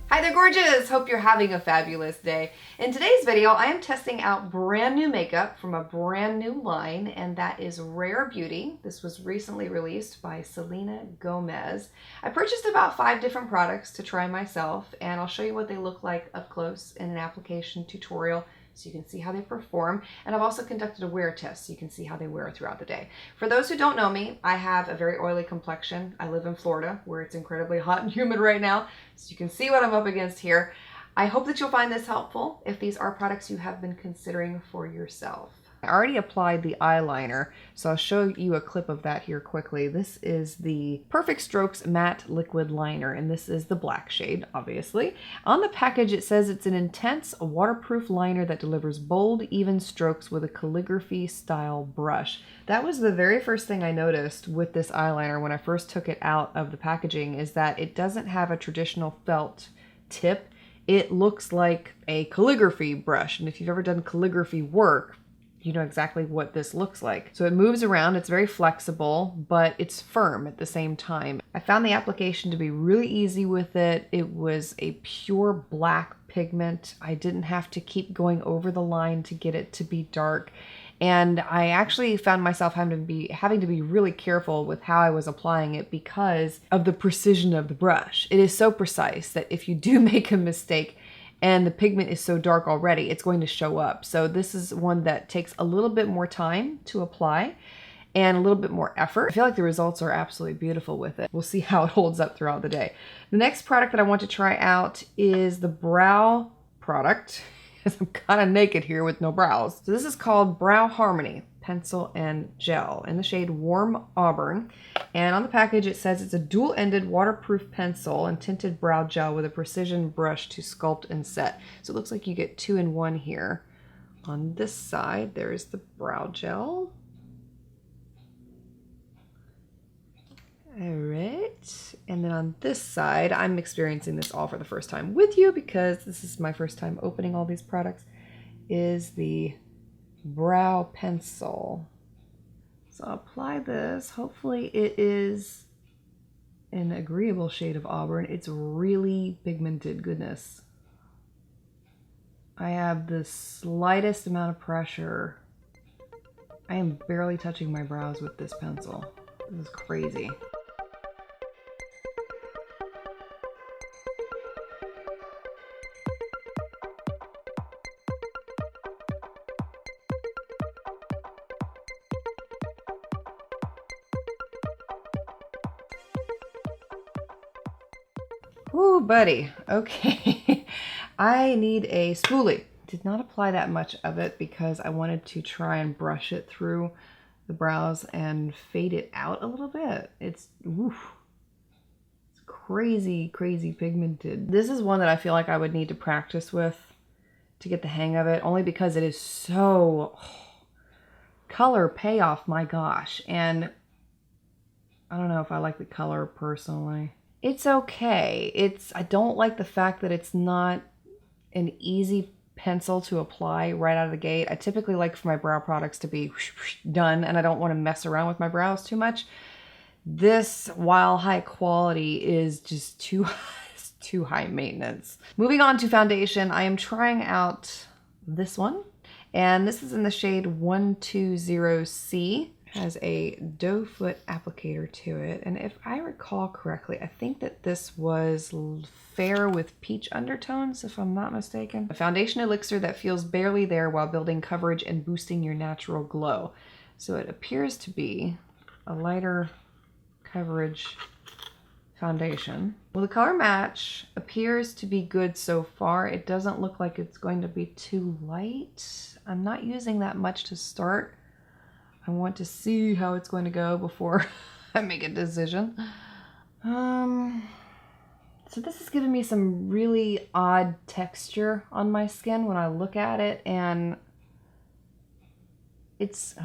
Hi there, gorgeous! Hope you're having a fabulous day. In today's video, I am testing out brand new makeup from a brand new line, and that is Rare Beauty. This was recently released by Selena Gomez. I purchased about 5 different products to try myself, and I'll show you what they look like up close in an application tutorial so you can see how they perform. And I've also conducted a wear test so you can see how they wear throughout the day. For those who don't know me, I have a very oily complexion. I live in Florida where it's incredibly hot and humid right now, so you can see what I'm up against here. I hope that you'll find this helpful if these are products you have been considering for yourself. I already applied the eyeliner, so I'll show you a clip of that here quickly. This is the Perfect Strokes Matte Liquid Liner, and this is the black shade, obviously. On the package, it says it's an intense, waterproof liner that delivers bold, even strokes with a calligraphy-style brush. That was the very first thing I noticed with this eyeliner when I first took it out of the packaging, is that it doesn't have a traditional felt tip. It looks like a calligraphy brush, and if you've ever done calligraphy work, you know exactly what this looks like. So it moves around, it's very flexible, but it's firm at the same time. I found the application to be really easy with it. It was a pure black pigment. I didn't have to keep going over the line to get it to be dark. And I actually found myself having to be really careful with how I was applying it because of the precision of the brush. It is so precise that if you do make a mistake, and the pigment is so dark already, it's going to show up. So this is one that takes a little bit more time to apply and a little bit more effort. I feel like the results are absolutely beautiful with it. We'll see how it holds up throughout the day. The next product that I want to try out is the brow product, because I'm kind of naked here with no brows. So this is called Brow Harmony Pencil and Gel in the shade Warm Auburn. And on the package it says it's a dual-ended waterproof pencil and tinted brow gel with a precision brush to sculpt and set. So it looks like you get 2 in 1 here. On this side there's the brow gel. Alright, and then on this side, I'm experiencing this all for the first time with you because this is my first time opening all these products, is the brow pencil. So I'll apply this. Hopefully it is an agreeable shade of auburn. It's really pigmented, goodness. I have the slightest amount of pressure. I am barely touching my brows with this pencil. This is crazy. Ooh, buddy. Okay. I need a spoolie. Did not apply that much of it because I wanted to try and brush it through the brows and fade it out a little bit. It's crazy, crazy pigmented. This is one that I feel like I would need to practice with to get the hang of it, only because it is so color payoff, my gosh. And I don't know if I like the color personally. It's okay. I don't like the fact that it's not an easy pencil to apply right out of the gate. I typically like for my brow products to be done, and I don't want to mess around with my brows too much. This, while high quality, is just too high maintenance. Moving on to foundation, I am trying out this one, and this is in the shade 120C. Has a doe foot applicator to it, and if I recall correctly, I think that this was fair with peach undertones, if I'm not mistaken. A foundation elixir that feels barely there while building coverage and boosting your natural glow. So it appears to be a lighter coverage foundation. Well, the color match appears to be good so far. It doesn't look like it's going to be too light. I'm not using that much to start. I want to see how it's going to go before I make a decision. So this is giving me some really odd texture on my skin when I look at it, and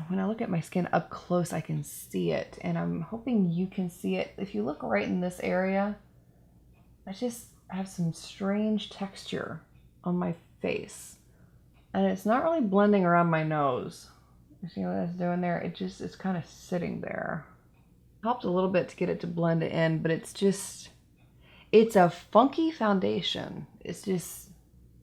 when I look at my skin up close, I can see it, and I'm hoping you can see it. If you look right in this area, I just have some strange texture on my face, and it's not really blending around my nose. You see what it's doing there? It's kind of sitting there. Helped a little bit to get it to blend in, but it's just, it's a funky foundation. It's just,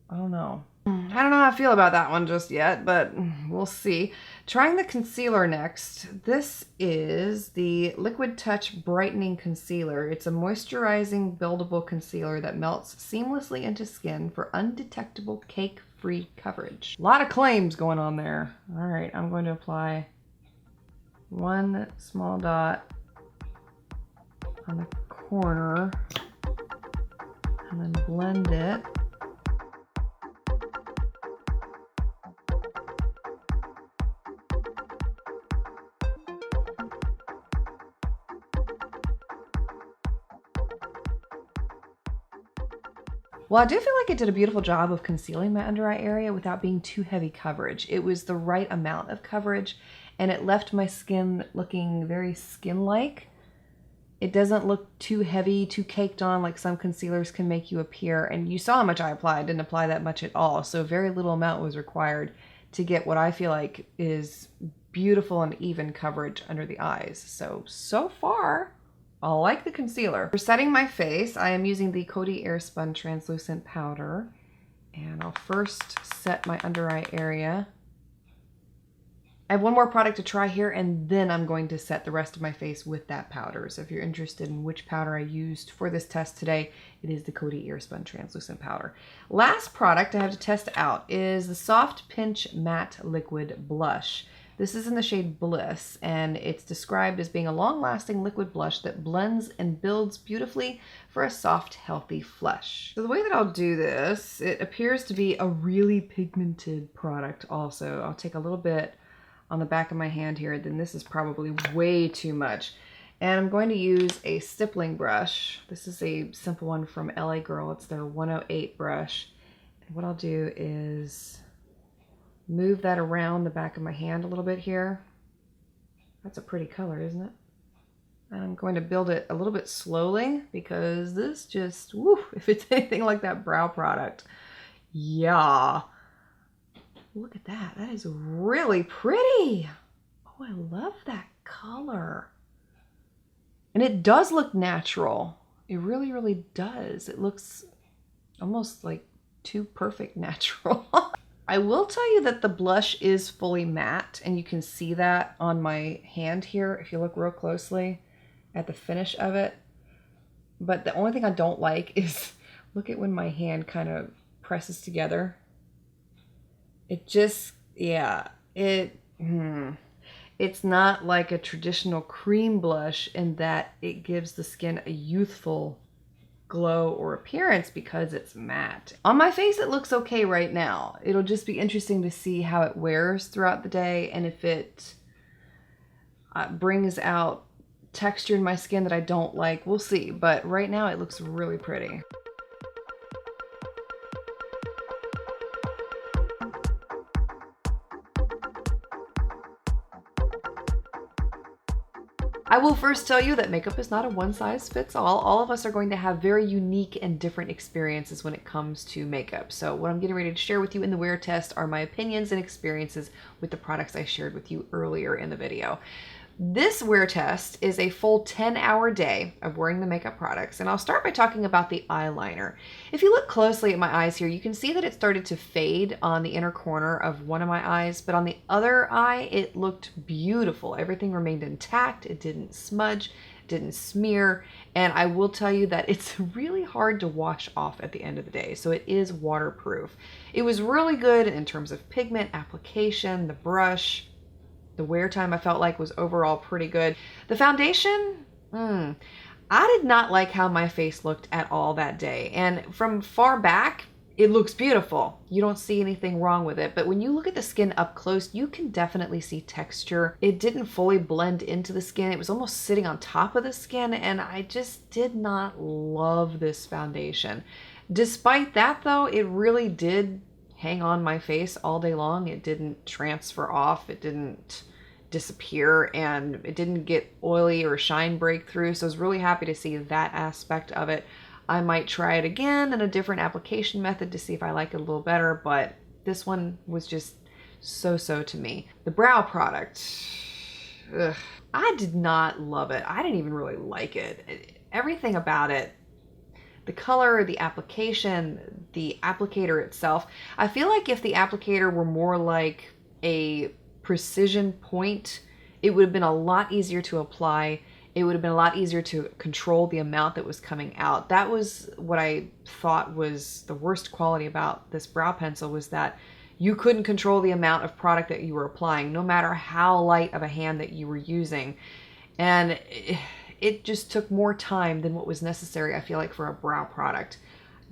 I don't know. I don't know how I feel about that one just yet, but we'll see. Trying the concealer next. This is the Liquid Touch Brightening Concealer. It's a moisturizing, buildable concealer that melts seamlessly into skin for undetectable cake-free coverage. A lot of claims going on there. All right, I'm going to apply one small dot on the corner and then blend it. Well, I do feel like it did a beautiful job of concealing my under eye area without being too heavy coverage. It was the right amount of coverage, and it left my skin looking very skin-like. It doesn't look too heavy, too caked on like some concealers can make you appear. And you saw how much I applied. I didn't apply that much at all. So very little amount was required to get what I feel like is beautiful and even coverage under the eyes. So far, I like the concealer. For setting my face, I am using the Coty Airspun Translucent Powder. And I'll first set my under eye area. I have one more product to try here, and then I'm going to set the rest of my face with that powder. So if you're interested in which powder I used for this test today, it is the Coty Airspun Translucent Powder. Last product I have to test out is the Soft Pinch Matte Liquid Blush. This is in the shade Bliss, and it's described as being a long-lasting liquid blush that blends and builds beautifully for a soft, healthy flush. So the way that I'll do this, it appears to be a really pigmented product also. I'll take a little bit on the back of my hand here, then this is probably way too much. And I'm going to use a stippling brush. This is a simple one from LA Girl. It's their 108 brush. And what I'll do is move that around the back of my hand a little bit here. That's a pretty color, isn't it? And I'm going to build it a little bit slowly because this just, woo, if it's anything like that brow product, yeah. Look at that. That is really pretty. Oh, I love that color. And it does look natural. It really, really does. It looks almost like too perfect natural. I will tell you that the blush is fully matte, and you can see that on my hand here if you look real closely at the finish of it. But the only thing I don't like is look at when my hand kind of presses together. It just, yeah, it's not like a traditional cream blush in that it gives the skin a youthful glow or appearance because it's matte. On my face, it looks okay right now. It'll just be interesting to see how it wears throughout the day and if it brings out texture in my skin that I don't like. We'll see, but right now it looks really pretty. I will first tell you that makeup is not a one-size-fits-all. All of us are going to have very unique and different experiences when it comes to makeup. So what I'm getting ready to share with you in the wear test are my opinions and experiences with the products I shared with you earlier in the video. This wear test is a full 10-hour day of wearing the makeup products, and I'll start by talking about the eyeliner. If you look closely at my eyes here, you can see that it started to fade on the inner corner of one of my eyes, but on the other eye, it looked beautiful. Everything remained intact. It didn't smudge, didn't smear, and I will tell you that it's really hard to wash off at the end of the day, so it is waterproof. It was really good in terms of pigment application, the brush. The wear time I felt like was overall pretty good. The foundation, I did not like how my face looked at all that day. And from far back, it looks beautiful. You don't see anything wrong with it. But when you look at the skin up close, you can definitely see texture. It didn't fully blend into the skin. It was almost sitting on top of the skin. And I just did not love this foundation. Despite that though, it really did hang on my face all day long. It didn't transfer off. It didn't disappear, and it didn't get oily or shine breakthrough. So I was really happy to see that aspect of it. I might try it again in a different application method to see if I like it a little better, but this one was just so-so to me. The brow product, I did not love it. I didn't even really like it. Everything about it, the color, the application, the applicator itself. I feel like if the applicator were more like a precision point, it would have been a lot easier to apply. It would have been a lot easier to control the amount that was coming out. That was what I thought was the worst quality about this brow pencil, was that you couldn't control the amount of product that you were applying, no matter how light of a hand that you were using. And it just took more time than what was necessary, I feel like, for a brow product.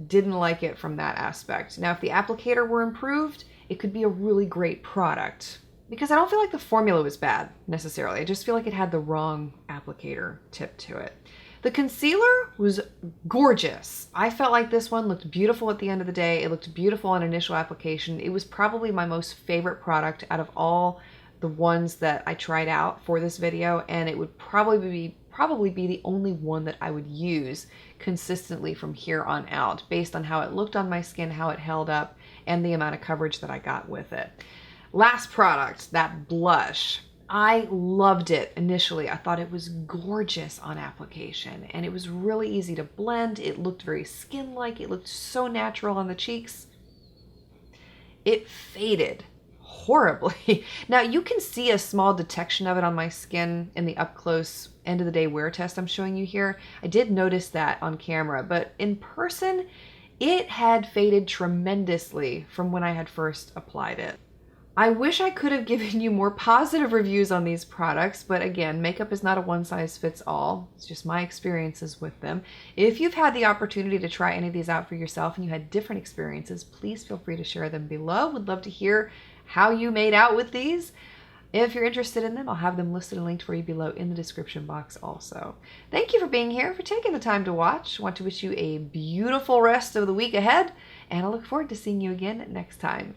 Didn't like it from that aspect. Now, if the applicator were improved, it could be a really great product. Because I don't feel like the formula was bad, necessarily. I just feel like it had the wrong applicator tip to it. The concealer was gorgeous. I felt like this one looked beautiful at the end of the day. It looked beautiful on initial application. It was probably my most favorite product out of all the ones that I tried out for this video, and it would probably be the only one that I would use consistently from here on out, based on how it looked on my skin, how it held up, and the amount of coverage that I got with it. Last product, that blush. I loved it initially. I thought it was gorgeous on application, and it was really easy to blend. It looked very skin-like. It looked so natural on the cheeks. It faded horribly. Now, you can see a small detection of it on my skin in the up-close end of the day wear test I'm showing you here. I did notice that on camera, but in person, it had faded tremendously from when I had first applied it. I wish I could have given you more positive reviews on these products, but again, makeup is not a one-size-fits-all. It's just my experiences with them. If you've had the opportunity to try any of these out for yourself and you had different experiences, please feel free to share them below. Would love to hear how you made out with these. If you're interested in them, I'll have them listed and linked for you below in the description box also. Thank you for being here, for taking the time to watch. I want to wish you a beautiful rest of the week ahead, and I look forward to seeing you again next time.